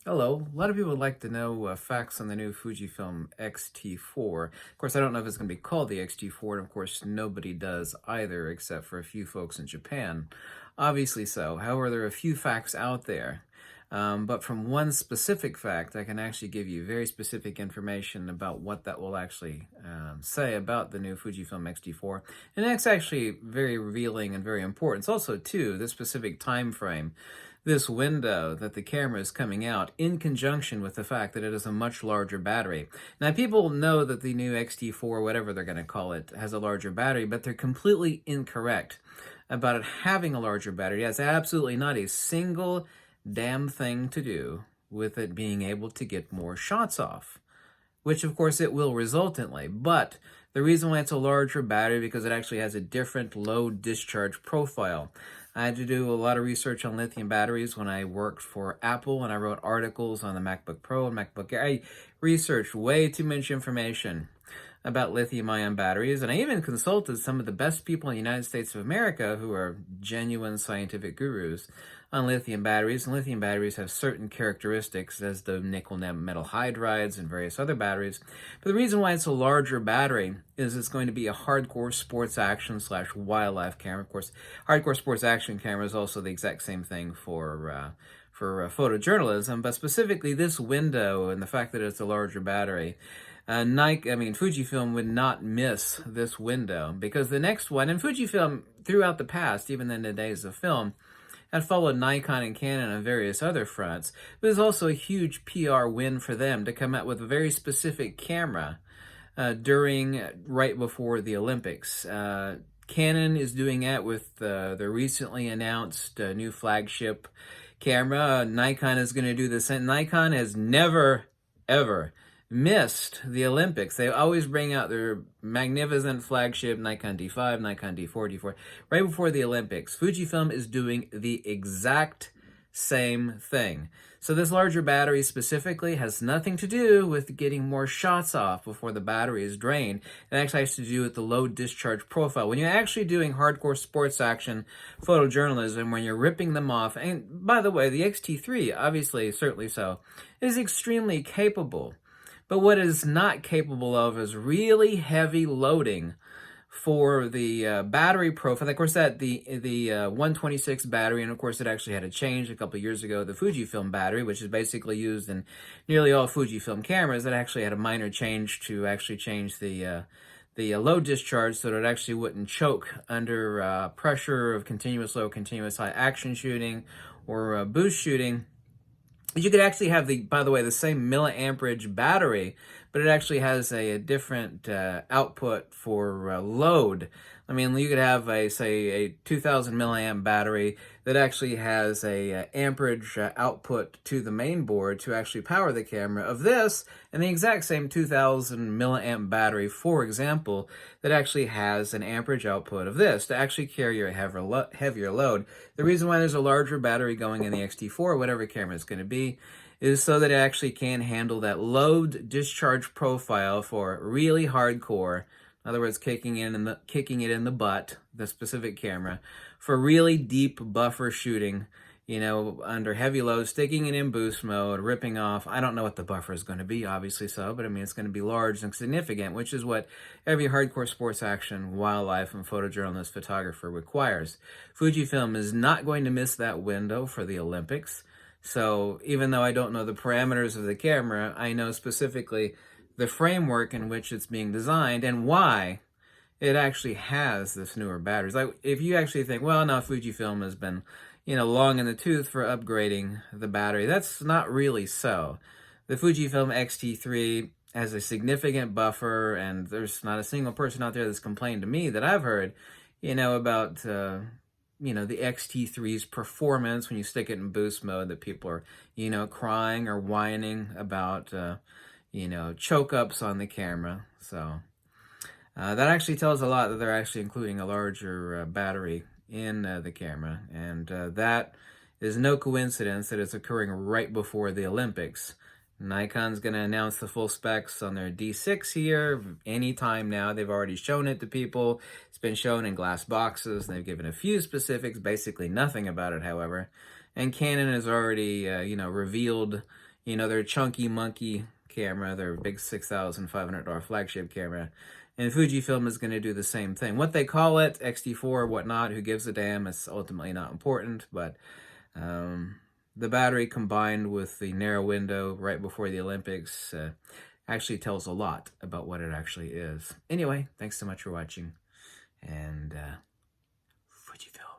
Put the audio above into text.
Hello. A lot of people would like to know facts on the new Fujifilm X-T4. Of course, I don't know if it's going to be called the X-T4, and of course, nobody does either, except for a few folks in Japan. Obviously so. However, there are a few facts out there. But from one specific fact, I can actually give you very specific information about what that will actually say about the new Fujifilm X-T4. And that's actually very revealing and very important. It's also, too, the specific time frame, this window that the camera is coming out in conjunction with the fact that it is a much larger battery. Now, people know that the new X-T4, whatever they're going to call it, has a larger battery, but they're completely incorrect about it having a larger battery. It has absolutely not a single damn thing to do with it being able to get more shots off, which of course it will resultantly. But the reason why it's a larger battery because it actually has a different low discharge profile. I had to do a lot of research on lithium batteries when I worked for Apple and I wrote articles on the MacBook Pro and MacBook Air. I researched way too much information about lithium-ion batteries, and I even consulted some of the best people in the United States of America who are genuine scientific gurus on lithium batteries. And lithium batteries have certain characteristics as the nickel metal hydrides and various other batteries. But the reason why it's a larger battery is it's going to be a hardcore sports action slash wildlife camera. Of course, hardcore sports action camera is also the exact same thing for photojournalism, but specifically this window and the fact that it's a larger battery, Fujifilm would not miss this window because the next one, and Fujifilm throughout the past, even in the days of film, had followed Nikon and Canon on various other fronts. But it was also a huge PR win for them to come out with a very specific camera right before the Olympics. Canon is doing it with their recently announced new flagship camera. Nikon is going to do the same. Nikon has never, ever missed the Olympics. They always bring out their magnificent flagship Nikon D5, Nikon D4, right before the Olympics. Fujifilm is doing the exact same thing. So this larger battery specifically has nothing to do with getting more shots off before the battery is drained. It actually has to do with the low discharge profile. When you're actually doing hardcore sports action photojournalism, when you're ripping them off, and by the way, the X-T3, obviously, certainly so, is extremely capable. But what it is not capable of is really heavy loading for the battery profile. Of course, that the 126 battery, and of course, it actually had a change a couple of years ago. The Fujifilm battery, which is basically used in nearly all Fujifilm cameras, that actually had a minor change to actually change the low discharge so that it actually wouldn't choke under pressure of continuous low, continuous high action shooting or boost shooting. You could actually have by the way, the same milliamperage battery, but it actually has a different output for load. I mean, you could have say a 2000 milliamp battery that actually has a amperage output to the main board to actually power the camera of this, and the exact same 2000 milliamp battery, for example, that actually has an amperage output of this to actually carry a heavier load. The reason why there's a larger battery going in the X-T4, whatever camera it's going to be, is so that it actually can handle that load discharge profile for really hardcore, in other words, kicking it in the butt, the specific camera, for really deep buffer shooting, under heavy load, sticking it in boost mode, ripping off. I don't know what the buffer is going to be, obviously so, but I mean, it's going to be large and significant, which is what every hardcore sports action, wildlife, and photojournalist photographer requires. Fujifilm is not going to miss that window for the Olympics. So even though I don't know the parameters of the camera, I know specifically the framework in which it's being designed and why it actually has this newer batteries. Like, if you actually think, well, no, Fujifilm has been, long in the tooth for upgrading the battery, that's not really so. The Fujifilm X-T3 has a significant buffer, and there's not a single person out there that's complained to me that I've heard, about, the X-T3's performance when you stick it in boost mode, that people are, crying or whining about, choke ups on the camera. So that actually tells a lot that they're actually including a larger battery in the camera. And that is no coincidence that it's occurring right before the Olympics. Nikon's going to announce the full specs on their D6 here anytime now. They've already shown it to people. It's been shown in glass boxes. They've given a few specifics, basically nothing about it, however. And Canon has already, revealed, You know, their chunky monkey camera, their big $6,500 flagship camera. And Fujifilm is going to do the same thing. What they call it, X-T4 or whatnot, who gives a damn, it's ultimately not important. But the battery combined with the narrow window right before the Olympics actually tells a lot about what it actually is. Anyway, thanks so much for watching. And Fujifilm.